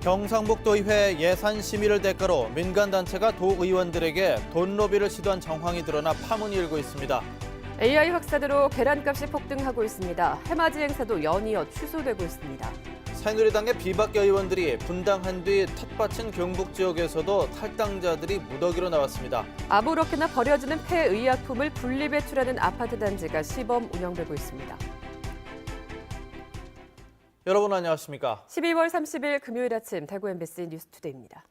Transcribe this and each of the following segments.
경상북도의회 예산 심의를 대가로 민간단체가 도의원들에게 돈 로비를 시도한 정황이 드러나 파문이 일고 있습니다. AI 확산으로 계란값이 폭등하고 있습니다. 해맞이 행사도 연이어 취소되고 있습니다. 새누리당의 비박계 의원들이 분당한 뒤 텃밭인 경북 지역에서도 탈당자들이 무더기로 나왔습니다. 아무렇게나 버려지는 폐의약품을 분리배출하는 아파트 단지가 시범 운영되고 있습니다. 여러분 안녕하십니까? 12월 30일 금요일 아침 대구 MBC 뉴스투데이입니다.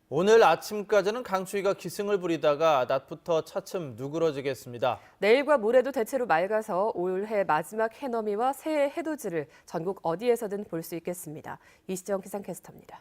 오늘 아침까지는 강추위가 기승을 부리다가 낮부터 차츰 누그러지겠습니다. 내일과 모레도 대체로 맑아서 올해 마지막 해넘이와 새해 해돋이를 전국 어디에서든 볼 수 있겠습니다. 이시정 기상캐스터입니다.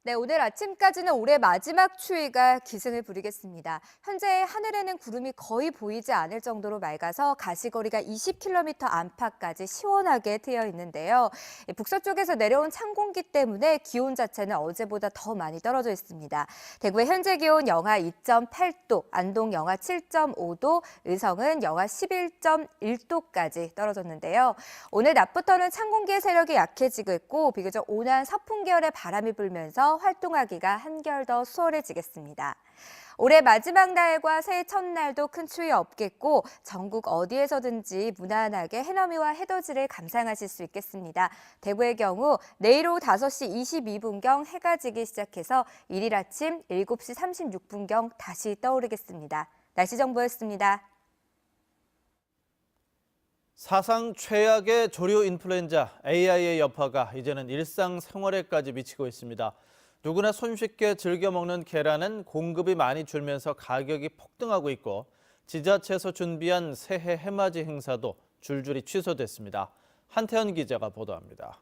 네, 오늘 아침까지는 올해 마지막 추위가 기승을 부리겠습니다. 현재 하늘에는 구름이 거의 보이지 않을 정도로 맑아서 가시거리가 20km 안팎까지 시원하게 트여 있는데요. 북서쪽에서 내려온 찬 공기 때문에 기온 자체는 어제보다 더 많이 떨어져 있습니다. 대구의 현재 기온 영하 2.8도, 안동 영하 7.5도, 의성은 영하 11.1도까지 떨어졌는데요. 오늘 낮부터는 찬 공기의 세력이 약해지고 있고 비교적 온화한 서풍 계열의 바람이 불면서 활동하기가 한결 더 수월해지겠습니다. 올해 마지막 날과 새해 첫날도 큰 추위 없겠고 전국 어디에서든지 무난하게 해넘이와 해돋이를 감상하실 수 있겠습니다. 대구의 경우 내일 오후 5시 22분경 해가 지기 시작해서 일일 아침 7시 36분경 다시 떠오르겠습니다. 날씨 정보였습니다. 사상 최악의 조류 인플루엔자 AI의 여파가 이제는 일상생활에까지 미치고 있습니다. 누구나 손쉽게 즐겨 먹는 계란은 공급이 많이 줄면서 가격이 폭등하고 있고 지자체에서 준비한 새해 해맞이 행사도 줄줄이 취소됐습니다. 한태현 기자가 보도합니다.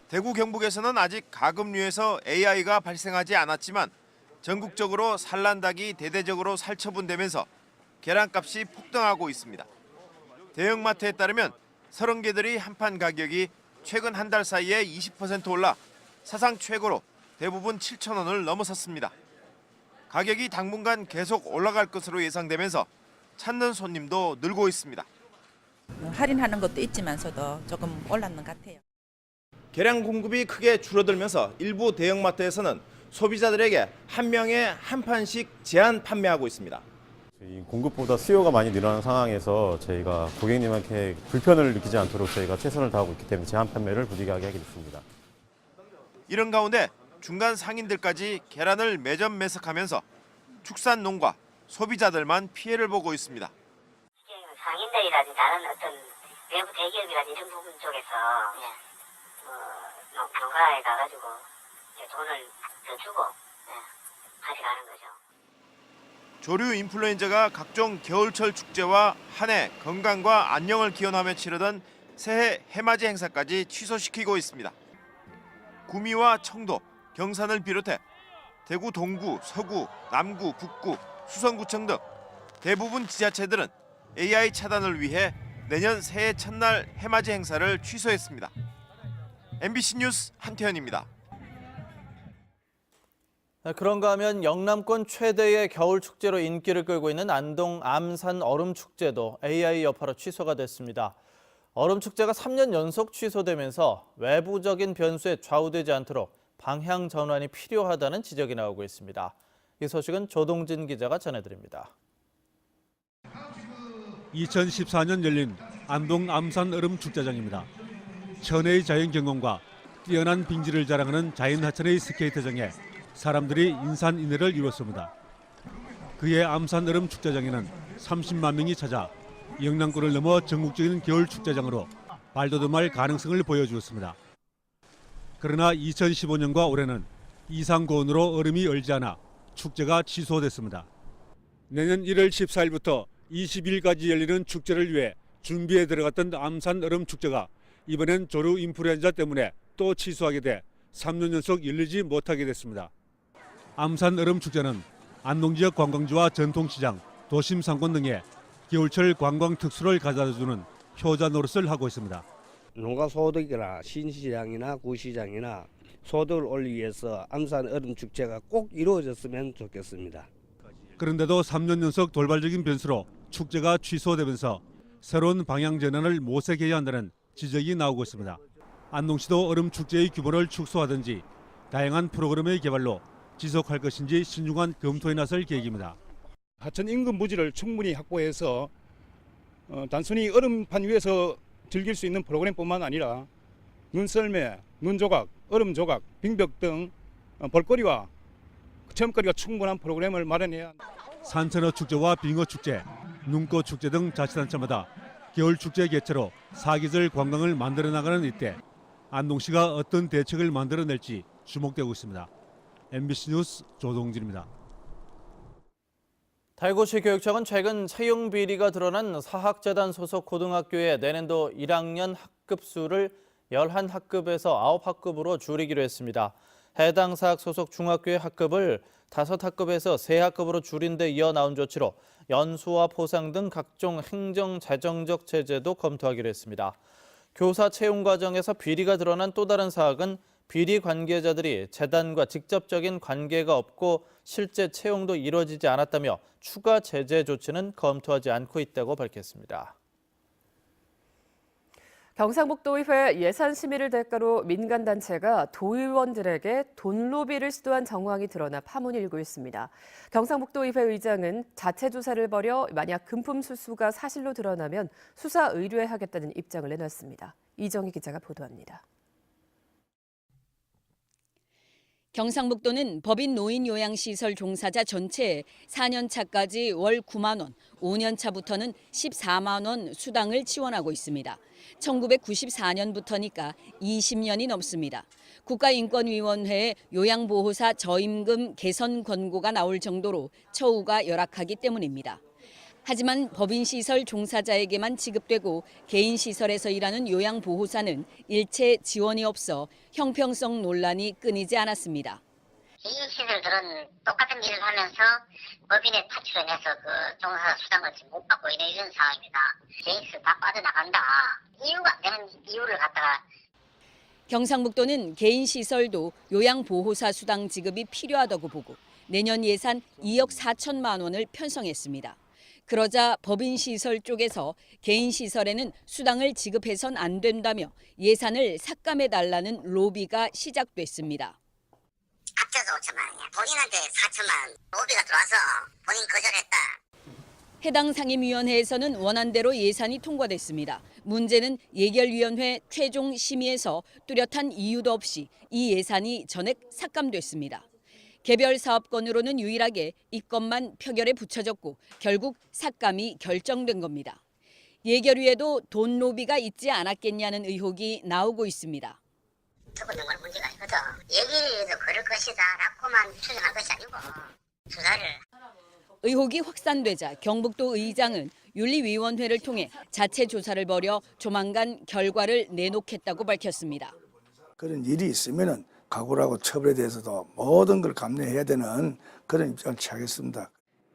대구 경북에서는 아직 가금류에서 AI가 발생하지 않았지만 전국적으로 산란닭이 대대적으로 살처분되면서 계란값이 폭등하고 있습니다. 대형마트에 따르면 30개들이 한판 가격이 최근 한 달 사이에 20% 올라 사상 최고로 대부분 7,000원을 넘어섰습니다. 가격이 당분간 계속 올라갈 것으로 예상되면서 찾는 손님도 늘고 있습니다. 할인하는 것도 있지만서도 조금 올랐는 것 같아요. 계란 공급이 크게 줄어들면서 일부 대형마트에서는 소비자들에게 한 명에 한 판씩 제한 판매하고 있습니다. 공급보다 수요가 많이 늘어난 상황에서 저희가 고객님한테 불편을 느끼지 않도록 저희가 최선을 다하고 있기 때문에 제한 판매를 부득이하게 하게 됐습니다. 이런 가운데 중간 상인들까지 계란을 매점 매석하면서 축산농가, 소비자들만 피해를 보고 있습니다. 상인들이라든지 다른 어떤 외부 대기업이라든지 이런 부분 쪽에서 농가에 가가지고 돈을 더 주고 가져가는 거죠. 조류 인플루엔자가 각종 겨울철 축제와 한 해 건강과 안녕을 기원하며 치르던 새해 해맞이 행사까지 취소시키고 있습니다. 구미와 청도, 경산을 비롯해 대구 동구, 서구, 남구, 북구, 수성구청 등 대부분 지자체들은 AI 차단을 위해 내년 새해 첫날 해맞이 행사를 취소했습니다. MBC 뉴스 한태현입니다. 그런가 하면 영남권 최대의 겨울 축제로 인기를 끌고 있는 안동 암산 얼음 축제도 AI 여파로 취소가 됐습니다. 얼음 축제가 3년 연속 취소되면서 외부적인 변수에 좌우되지 않도록 방향 전환이 필요하다는 지적이 나오고 있습니다. 이 소식은 조동진 기자가 전해드립니다. 2014년 열린 안동 암산 얼음 축제장입니다. 천혜의 자연 경관과 뛰어난 빙지를 자랑하는 자연하천의 스케이트장에 사람들이 인산인해를 이뤘습니다. 그해 암산 얼음 축제장에는 30만 명이 찾아 영남권을 넘어 전국적인 겨울 축제장으로 발돋움할 가능성을 보여주었습니다. 그러나 2015년과 올해는 이상 고온으로 얼음이 얼지 않아 축제가 취소됐습니다. 내년 1월 14일부터 20일까지 열리는 축제를 위해 준비에 들어갔던 암산 얼음 축제가 이번엔 조류 인플루엔자 때문에 또 취소하게 돼 3년 연속 열리지 못하게 됐습니다. 암산 얼음 축제는 안동 지역 관광지와 전통시장, 도심 상권 등의 겨울철 관광 특수를 가져다주는 효자 노릇을 하고 있습니다. 농가 소득이나 신시장이나 구시장이나 소득을 올리기 위해서 암산 얼음 축제가 꼭 이루어졌으면 좋겠습니다. 그런데도 3년 연속 돌발적인 변수로 축제가 취소되면서 새로운 방향 전환을 모색해야 한다는 지적이 나오고 있습니다. 안동시도 얼음 축제의 규모를 축소하든지 다양한 프로그램의 개발로 지속할 것인지 신중한 검토에 나설 계획입니다. 하천 인근 부지를 충분히 확보해서 단순히 얼음판 위에서 즐길 수 있는 프로그램뿐만 아니라 눈썰매, 눈조각, 얼음 조각, 빙벽 등 볼거리와 체험거리가 충분한 프로그램을 마련해야 합니다. 산천어 축제와 빙어 축제, 눈꽃 축제 등 자치단체마다 겨울 축제 개최로 사계절 관광을 만들어 나가는 이때 안동시가 어떤 대책을 만들어낼지 주목되고 있습니다. MBC 뉴스 조동진입니다. 달구시 교육청은 최근 채용 비리가 드러난 사학재단 소속 고등학교의 내년도 1학년 학급 수를 11학급에서 9학급으로 줄이기로 했습니다. 해당 사학 소속 중학교의 학급을 5학급에서 3학급으로 줄인 데 이어 나온 조치로 연수와 포상 등 각종 행정 재정적 제재도 검토하기로 했습니다. 교사 채용 과정에서 비리가 드러난 또 다른 사학은 비리 관계자들이 재단과 직접적인 관계가 없고 실제 채용도 이뤄지지 않았다며 추가 제재 조치는 검토하지 않고 있다고 밝혔습니다. 경상북도의회 예산 심의를 대가로 민간단체가 도의원들에게 돈 로비를 시도한 정황이 드러나 파문이 일고 있습니다. 경상북도의회 의장은 자체 조사를 벌여 만약 금품 수수가 사실로 드러나면 수사 의뢰하겠다는 입장을 내놨습니다. 이정희 기자가 보도합니다. 경상북도는 법인 노인 요양시설 종사자 전체에 4년차까지 월 9만 원, 5년차부터는 14만 원 수당을 지원하고 있습니다. 1994년부터니까 20년이 넘습니다. 국가인권위원회에 요양보호사 저임금 개선 권고가 나올 정도로 처우가 열악하기 때문입니다. 하지만 법인시설 종사자에게만 지급되고 개인시설에서 일하는 요양보호사는 일체 지원이 없어 형평성 논란이 끊이지 않았습니다. 개인시설들은 똑같은 일을 하면서 법인에 타치를 내서 그 종사자 수당을 지금 못 받고 이런 상황입니다. 개인시설 다 빠져나간다. 이유가 안 되는 이유를 갖다가. 경상북도는 개인시설도 요양보호사 수당 지급이 필요하다고 보고 내년 예산 2억 4천만 원을 편성했습니다. 그러자 법인시설 쪽에서 개인시설에는 수당을 지급해선 안 된다며 예산을 삭감해달라는 로비가 시작됐습니다. 합쳐서 5천만 원이야. 본인한테 4천만 원. 로비가 들어와서 본인 거절했다. 해당 상임위원회에서는 원안대로 예산이 통과됐습니다. 문제는 예결위원회 최종 심의에서 뚜렷한 이유도 없이 이 예산이 전액 삭감됐습니다. 개별 사업권으로는 유일하게 이 건만 표결에 붙여졌고 결국 삭감이 결정된 겁니다. 예결위에도 돈 로비가 있지 않았겠냐는 의혹이 나오고 있습니다. 적은 정말 문제가 있거든. 예결위에서 그럴 것이다 라고만 추정할 것이 아니고 수사를. 의혹이 확산되자 경북도 의장은 윤리위원회를 통해 자체 조사를 벌여 조만간 결과를 내놓겠다고 밝혔습니다. 그런 일이 있으면은 각오라고 처벌에 대해서도 모든 걸 감내해야 되는 그런 입장을 취하겠습니다.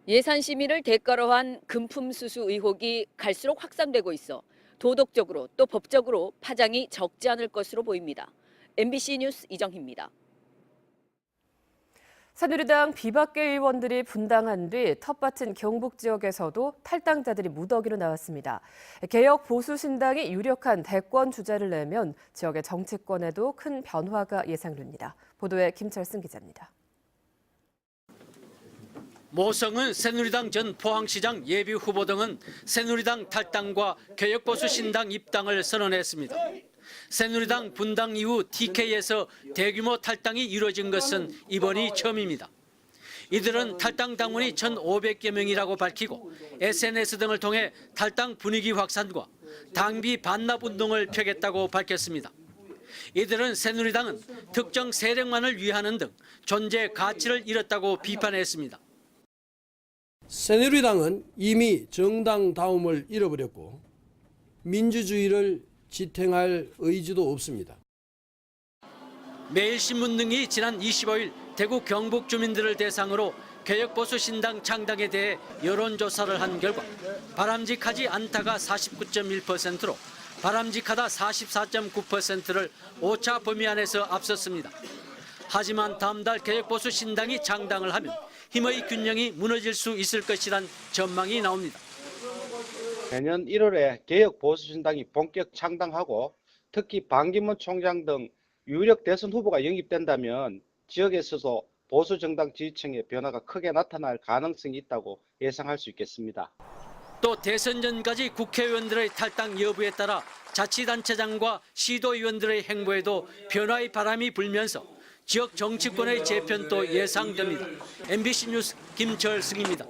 예산 심의를 대가로 한 금품 수수 의혹이 갈수록 확산되고 있어 도덕적으로 또 법적으로 파장이 적지 않을 것으로 보입니다. MBC 뉴스 이정희입니다. 새누리당 비박계 의원들이 분당한 뒤 텃밭인 경북 지역에서도 탈당자들이 무더기로 나왔습니다. 개혁 보수 신당이 유력한 대권 주자를 내면 지역의 정치권에도 큰 변화가 예상됩니다. 보도에 김철승 기자입니다. 모성은 새누리당 전 포항시장 예비 후보 등은 새누리당 탈당과 개혁 보수 신당 입당을 선언했습니다. 새누리당 분당 이후 TK에서 대규모 탈당이 이루어진 것은 이번이 처음입니다. 이들은 탈당 당원이 1,500여 명이라고 밝히고 SNS 등을 통해 탈당 분위기 확산과 당비 반납 운동을 펴겠다고 밝혔습니다. 이들은 새누리당은 특정 세력만을 위하는 등 존재 가치를 잃었다고 비판했습니다. 새누리당은 이미 정당다움을 잃어버렸고 민주주의를 지탱할 의지도 없습니다. 매일신문 등이 지난 25일 대구 경북 주민들을 대상으로 개혁보수신당 창당에 대해 여론조사를 한 결과 바람직하지 않다가 49.1%로 바람직하다 44.9%를 오차 범위 안에서 앞섰습니다. 하지만 다음 달 개혁보수신당이 창당을 하면 힘의 균형이 무너질 수 있을 것이란 전망이 나옵니다. 내년 1월에 개혁 보수신당이 본격 창당하고 특히 반기문 총장 등 유력 대선 후보가 영입된다면 지역에서도 보수 정당 지지층의 변화가 크게 나타날 가능성이 있다고 예상할 수 있겠습니다. 또 대선 전까지 국회의원들의 탈당 여부에 따라 자치단체장과 시도의원들의 행보에도 변화의 바람이 불면서 지역 정치권의 재편도 예상됩니다. MBC 뉴스 김철승입니다.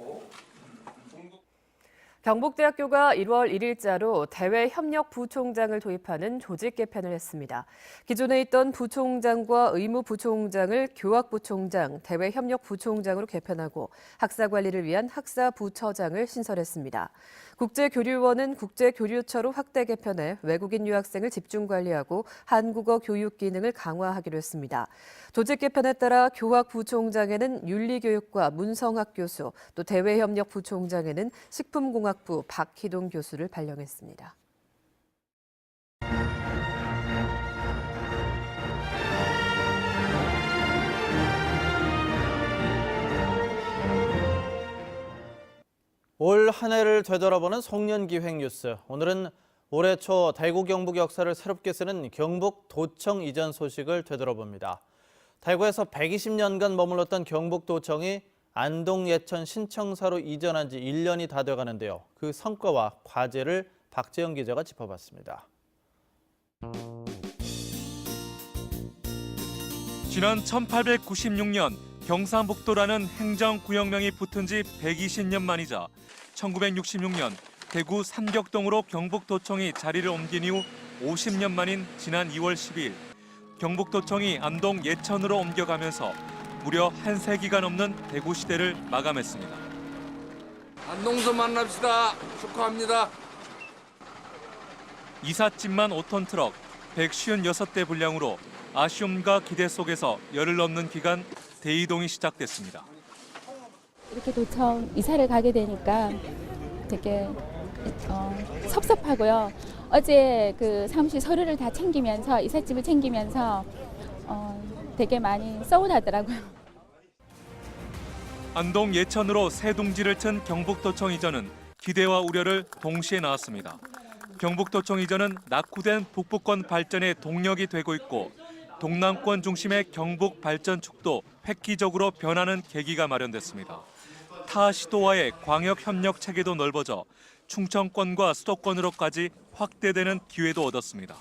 경북대학교가 1월 1일자로 대외협력부총장을 도입하는 조직 개편을 했습니다. 기존에 있던 부총장과 의무부총장을 교학부총장, 대외협력부총장으로 개편하고 학사관리를 위한 학사부처장을 신설했습니다. 국제교류원은 국제교류처로 확대 개편해 외국인 유학생을 집중 관리하고 한국어 교육 기능을 강화하기로 했습니다. 조직 개편에 따라 교학부총장에는 윤리교육과 문성학 교수, 또 대외협력부총장에는 식품공학부 박희동 교수를 발령했습니다. 올 한 해를 되돌아보는 송년기획 뉴스. 오늘은 올해 초 대구 경북 역사를 새롭게 쓰는 경북 도청 이전 소식을 되돌아봅니다. 대구에서 120년간 머물렀던 경북 도청이 안동 예천 신청사로 이전한 지 1년이 다 돼가는데요. 그 성과와 과제를 박재영 기자가 짚어봤습니다. 지난 1896년 경상북도라는 행정구역명이 붙은 지 120년 만이자 1966년 대구 삼격동으로 경북도청이 자리를 옮긴 이후 50년 만인 지난 2월 12일 경북도청이 안동 예천으로 옮겨가면서 무려 한 세기가 넘는 대구 시대를 마감했습니다. 안동서 만납시다. 축하합니다. 이삿짐만 5톤 트럭 156대 분량으로 아쉬움과 기대 속에서 열흘 넘는 기간 대이동이 시작됐습니다. 이렇게 도청 이사를 가게 되니까 되게 섭섭하고요. 어제 그 사무실 서류를 다 챙기면서 이삿짐을 챙기면서 되게 많이 서운하더라고요. 안동 예천으로 새 둥지를 튼 경북도청 이전은 기대와 우려를 동시에 낳았습니다. 경북도청 이전은 낙후된 북부권 발전의 동력이 되고 있고 동남권 중심의 경북 발전축도 획기적으로 변하는 계기가 마련됐습니다. 타 시도와의 광역 협력 체계도 넓어져 충청권과 수도권으로까지 확대되는 기회도 얻었습니다.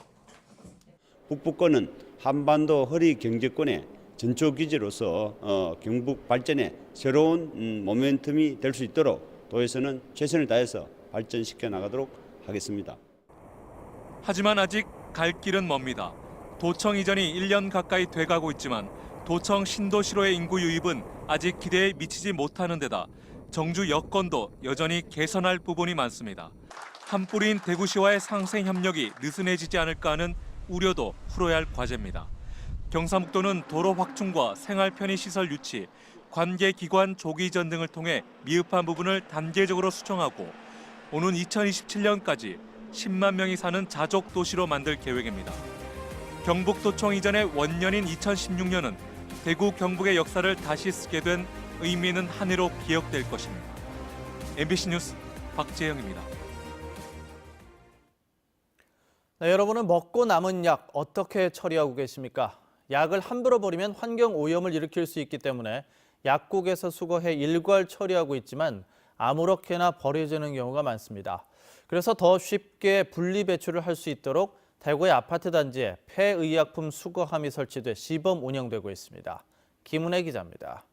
북부권은 한반도 허리 경제권의 전초 기지로서 경북 발전에 새로운 모멘텀이 될 수 있도록 도에서는 최선을 다해서 발전시켜 나가도록 하겠습니다. 하지만 아직 갈 길은 멉니다. 도청 이전이 1년 가까이 돼가고 있지만 도청 신도시로의 인구 유입은 아직 기대에 미치지 못하는 데다 정주 여건도 여전히 개선할 부분이 많습니다. 한 뿌리인 대구시와의 상생 협력이 느슨해지지 않을까 하는 우려도 풀어야 할 과제입니다. 경상북도는 도로 확충과 생활 편의 시설 유치, 관계 기관 조기 이전 등을 통해 미흡한 부분을 단계적으로 수정하고 오는 2027년까지 10만 명이 사는 자족 도시로 만들 계획입니다. 경북도청 이전의 원년인 2016년은 대구 경북의 역사를 다시 쓰게 된 의미 있는 한 해로 기억될 것입니다. MBC 뉴스 박재영입니다. 네, 여러분은 먹고 남은 약 어떻게 처리하고 계십니까? 약을 함부로 버리면 환경 오염을 일으킬 수 있기 때문에 약국에서 수거해 일괄 처리하고 있지만 아무렇게나 버려지는 경우가 많습니다. 그래서 더 쉽게 분리 배출을 할 수 있도록 대구의 아파트 단지에 폐의약품 수거함이 설치돼 시범 운영되고 있습니다. 김은혜 기자입니다.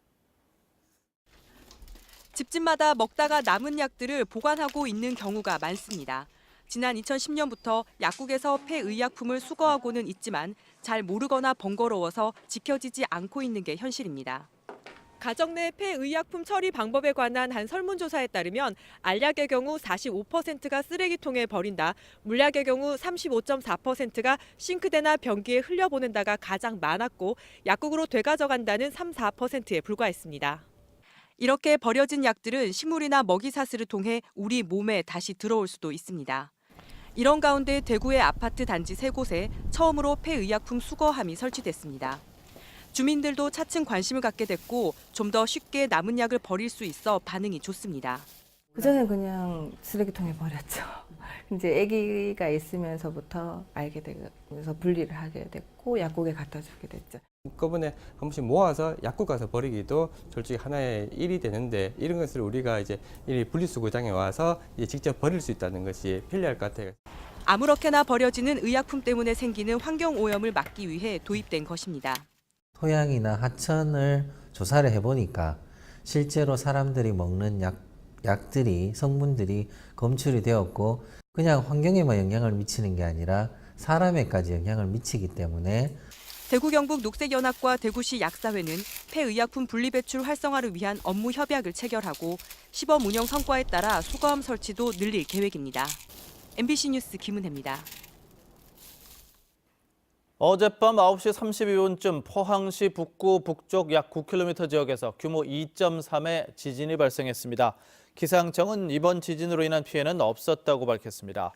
집집마다 먹다가 남은 약들을 보관하고 있는 경우가 많습니다. 지난 2010년부터 약국에서 폐의약품을 수거하고는 있지만 잘 모르거나 번거로워서 지켜지지 않고 있는 게 현실입니다. 가정 내 폐의약품 처리 방법에 관한 한 설문조사에 따르면 알약의 경우 45%가 쓰레기통에 버린다, 물약의 경우 35.4%가 싱크대나 변기에 흘려보낸다가 가장 많았고 약국으로 되가져간다는 3-4%에 불과했습니다. 이렇게 버려진 약들은 식물이나 먹이사슬을 통해 우리 몸에 다시 들어올 수도 있습니다. 이런 가운데 대구의 아파트 단지 3곳에 처음으로 폐의약품 수거함이 설치됐습니다. 주민들도 차츰 관심을 갖게 됐고 좀 더 쉽게 남은 약을 버릴 수 있어 반응이 좋습니다. 그전엔 그냥 쓰레기통에 버렸죠. 이제 아기가 있으면서부터 알게 되면서 분리를 하게 됐고 약국에 갖다 주게 됐죠. 한꺼번에 한 번씩 모아서 약국 가서 버리기도 솔직히 하나의 일이 되는데 이런 것을 우리가 이제 이 분리수거장에 와서 이제 직접 버릴 수 있다는 것이 편리할 것 같아요. 아무렇게나 버려지는 의약품 때문에 생기는 환경 오염을 막기 위해 도입된 것입니다. 토양이나 하천을 조사를 해보니까 실제로 사람들이 먹는 약들이 성분들이 검출이 되었고 그냥 환경에만 영향을 미치는 게 아니라 사람에까지 영향을 미치기 때문에 대구 경북 녹색연합과 대구시 약사회는 폐의약품 분리배출 활성화를 위한 업무 협약을 체결하고 시범 운영 성과에 따라 수거함 설치도 늘릴 계획입니다. MBC 뉴스 김은혜입니다. 어젯밤 9시 32분쯤 포항시 북구 북쪽 약 9km 지역에서 규모 2.3의 지진이 발생했습니다. 기상청은 이번 지진으로 인한 피해는 없었다고 밝혔습니다.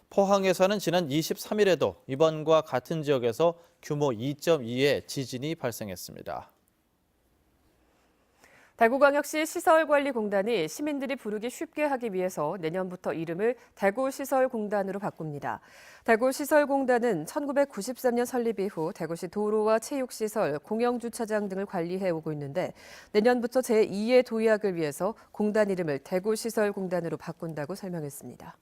포항에서는 지난 23일에도 이번과 같은 지역에서 규모 2.2의 지진이 발생했습니다. 대구광역시 시설관리공단이 시민들이 부르기 쉽게 하기 위해서 내년부터 이름을 대구시설공단으로 바꿉니다. 대구시설공단은 1993년 설립 이후 대구시 도로와 체육시설, 공영주차장 등을 관리해 오고 있는데 내년부터 제2의 도약을 위해서 공단 이름을 대구시설공단으로 바꾼다고 설명했습니다.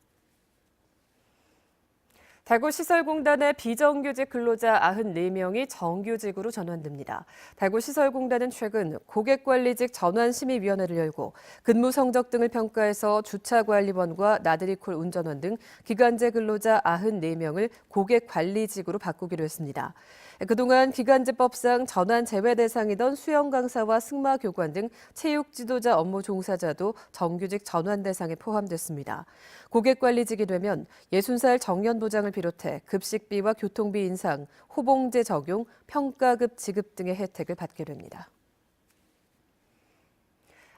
대구시설공단의 비정규직 근로자 94명이 정규직으로 전환됩니다. 대구시설공단은 최근 고객관리직 전환심의위원회를 열고 근무 성적 등을 평가해서 주차관리원과 나들이콜 운전원 등 기간제 근로자 94명을 고객관리직으로 바꾸기로 했습니다. 그동안 기간제법상 전환 제외 대상이던 수영 강사와 승마 교관 등 체육 지도자 업무 종사자도 정규직 전환 대상에 포함됐습니다. 고객관리직이 되면 60살 정년 보장을 비롯해 급식비와 교통비 인상, 호봉제 적용, 평가급 지급 등의 혜택을 받게 됩니다.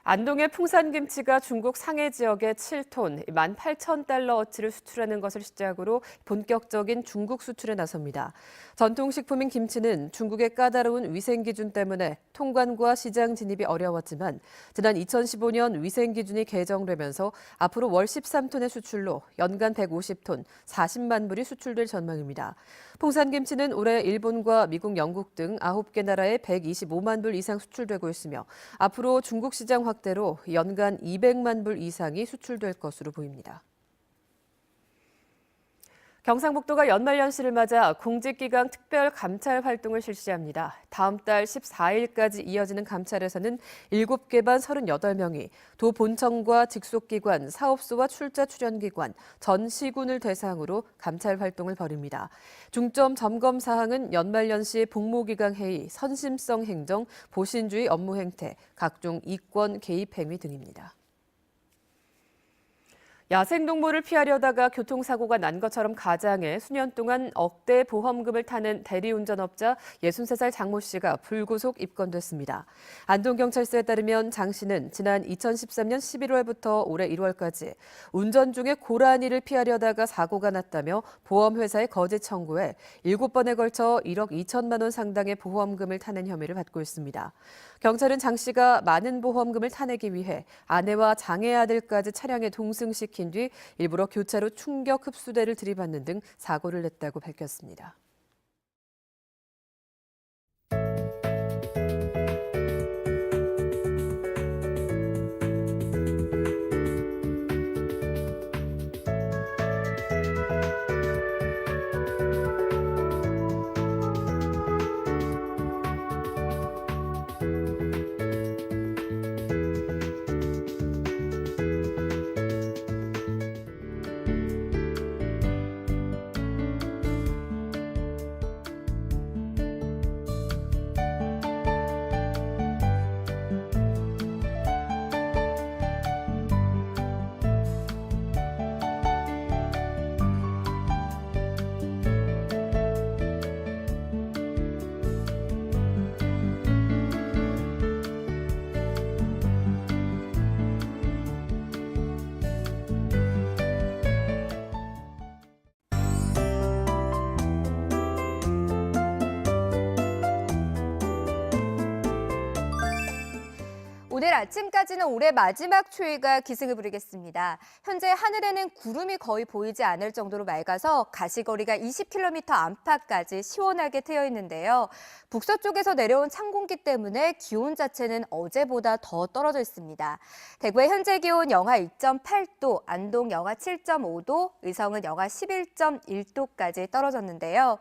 안동의 풍산김치가 중국 상해 지역에 7톤, 18,000달러어치를 수출하는 것을 시작으로 본격적인 중국 수출에 나섭니다. 전통식품인 김치는 중국의 까다로운 위생기준 때문에 통관과 시장 진입이 어려웠지만 지난 2015년 위생기준이 개정되면서 앞으로 월 13톤의 수출로 연간 150톤, 40만 불이 수출될 전망입니다. 풍산김치는 올해 일본과 미국, 영국 등 9개 나라에 125만 불 이상 수출되고 있으며 앞으로 중국 시장 확대로 연간 200만 불 이상이 수출될 것으로 보입니다. 경상북도가 연말연시를 맞아 공직기강 특별 감찰 활동을 실시합니다. 다음 달 14일까지 이어지는 감찰에서는 7개 반 38명이 도 본청과 직속기관, 사업소와 출자 출연기관, 전 시군을 대상으로 감찰 활동을 벌입니다. 중점 점검 사항은 연말연시 복무기강 회의, 선심성 행정, 보신주의 업무 행태, 각종 이권 개입 행위 등입니다. 야생동물을 피하려다가 교통사고가 난 것처럼 가장해 수년 동안 억대 보험금을 타는 대리운전업자 63살 장모 씨가 불구속 입건됐습니다. 안동경찰서에 따르면 장 씨는 지난 2013년 11월부터 올해 1월까지 운전 중에 고라니를 피하려다가 사고가 났다며 보험회사에 거짓 청구해 7번에 걸쳐 1억 2천만 원 상당의 보험금을 타는 혐의를 받고 있습니다. 경찰은 장 씨가 많은 보험금을 타내기 위해 아내와 장애 아들까지 차량에 동승시킨 뒤 일부러 교차로 충격 흡수대를 들이받는 등 사고를 냈다고 밝혔습니다. 오늘 아침까지는 올해 마지막 추위가 기승을 부리겠습니다. 현재 하늘에는 구름이 거의 보이지 않을 정도로 맑아서 가시거리가 20km 안팎까지 시원하게 트여 있는데요. 북서쪽에서 내려온 찬 공기 때문에 기온 자체는 어제보다 더 떨어져 있습니다. 대구의 현재 기온 영하 2.8도, 안동 영하 7.5도, 의성은 영하 11.1도까지 떨어졌는데요.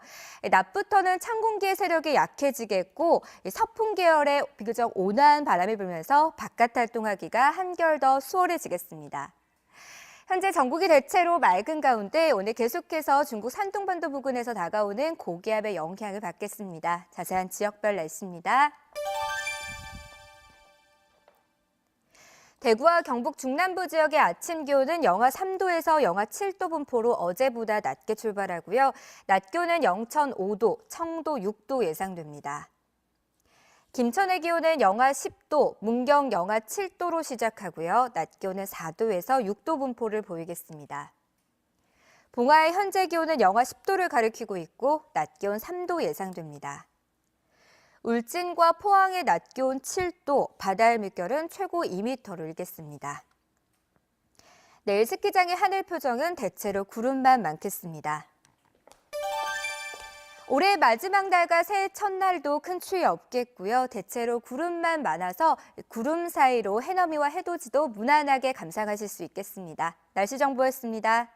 낮부터는 찬 공기의 세력이 약해지겠고 서풍 계열의 비교적 온화한 바람이 불면서 바깥 활동하기가 한결 더 수월해지겠습니다. 현재 전국이 대체로 맑은 가운데 오늘 계속해서 중국 산둥반도 부근에서 다가오는 고기압의 영향을 받겠습니다. 자세한 지역별 날씨입니다. 대구와 경북 중남부 지역의 아침 기온은 영하 3도에서 영하 7도 분포로 어제보다 낮게 출발하고요. 낮 기온은 영천 5도, 청도 6도 예상됩니다. 김천의 기온은 영하 10도, 문경 영하 7도로 시작하고요. 낮 기온은 4도에서 6도 분포를 보이겠습니다. 봉화의 현재 기온은 영하 10도를 가리키고 있고 낮 기온 3도 예상됩니다. 울진과 포항의 낮 기온 7도, 바다의 물결은 최고 2m를 일겠습니다. 내일 스키장의 하늘 표정은 대체로 구름만 많겠습니다. 올해 마지막 날과 새해 첫날도 큰 추위 없겠고요. 대체로 구름만 많아서 구름 사이로 해넘이와 해돋이도 무난하게 감상하실 수 있겠습니다. 날씨 정보였습니다.